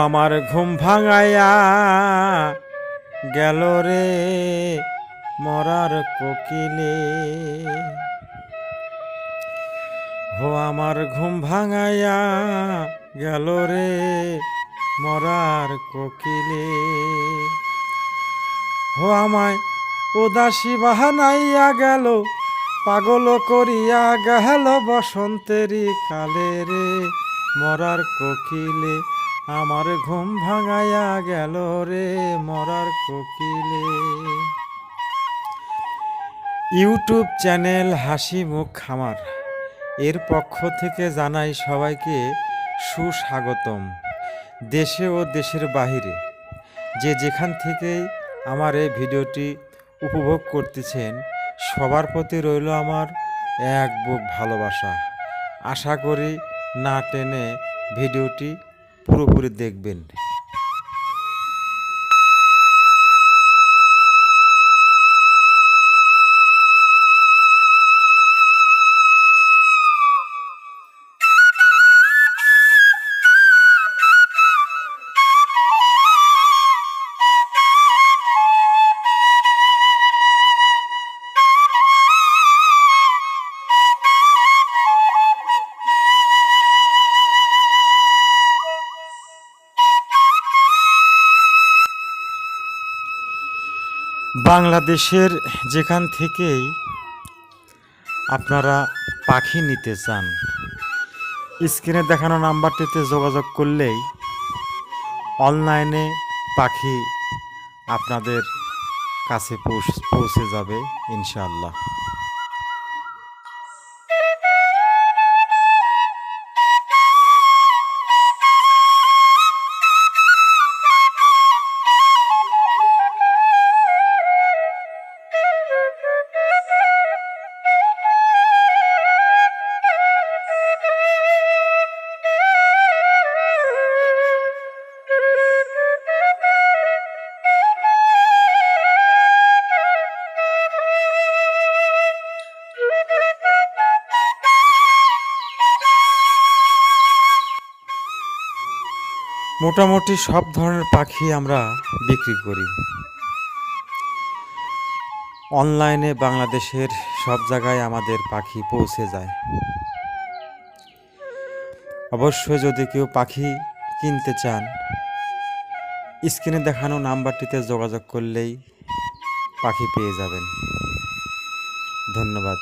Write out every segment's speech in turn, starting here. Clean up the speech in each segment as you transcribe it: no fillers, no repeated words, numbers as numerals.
আমার ঘুম ভাঙাইয়া গেল রে মরার কোকিলে। আমার ঘুম ভাঙাইয়া গেল রে মরার কোকিলে। আমায় উদাসী বাহানাইয়া গেল, পাগল করিয়া গেল বসন্তেরই কালে রে মরার কোকিলে। আমার ঘুম ভাঙাইয়া গেল রে মরার কোকিলে। ইউটিউব চ্যানেল হাসি মুখ খামার এর পক্ষ থেকে জানাই সবাইকে সুস্বাগতম। দেশে ও দেশের বাহিরে যে যেখান থেকেই আমার এই ভিডিওটি উপভোগ করতেছেন, সবার প্রতি রইল আমার এক বুক ভালোবাসা। আশা করি না টেনে ভিডিওটি পুরোপুরি দেখবেন। বাংলাদেশের যেখান থেকেই আপনারা পাখি নিতে চান, স্ক্রিনে দেখানো নাম্বারটিতে যোগাযোগ করলেই অনলাইনে পাখি আপনাদের কাছে পৌঁছে যাবে ইনশাআল্লাহ। মোটামুটি সব ধরনের পাখি আমরা বিক্রি করি অনলাইনে। বাংলাদেশের সব জায়গায় আমাদের পাখি পৌঁছে যায়। অবশ্যই যদি কেউ পাখি কিনতে চান, স্ক্রিনে দেখানো নাম্বারটিতে যোগাযোগ করলেই পাখি পেয়ে যাবেন। ধন্যবাদ।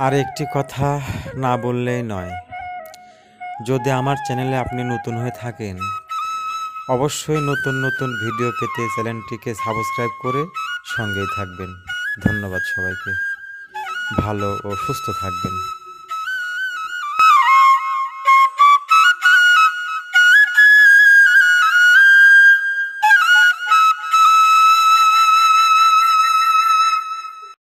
আর একটি কথা না বললেই নয়, যদি আমার চ্যানেলে আপনি নতুন হয়ে থাকেন, অবশ্যই নতুন নতুন ভিডিও পেতে চ্যানেলটিকে সাবস্ক্রাইব করে সঙ্গেই থাকবেন। ধন্যবাদ সবাইকে। ভালো ও সুস্থ থাকবেন।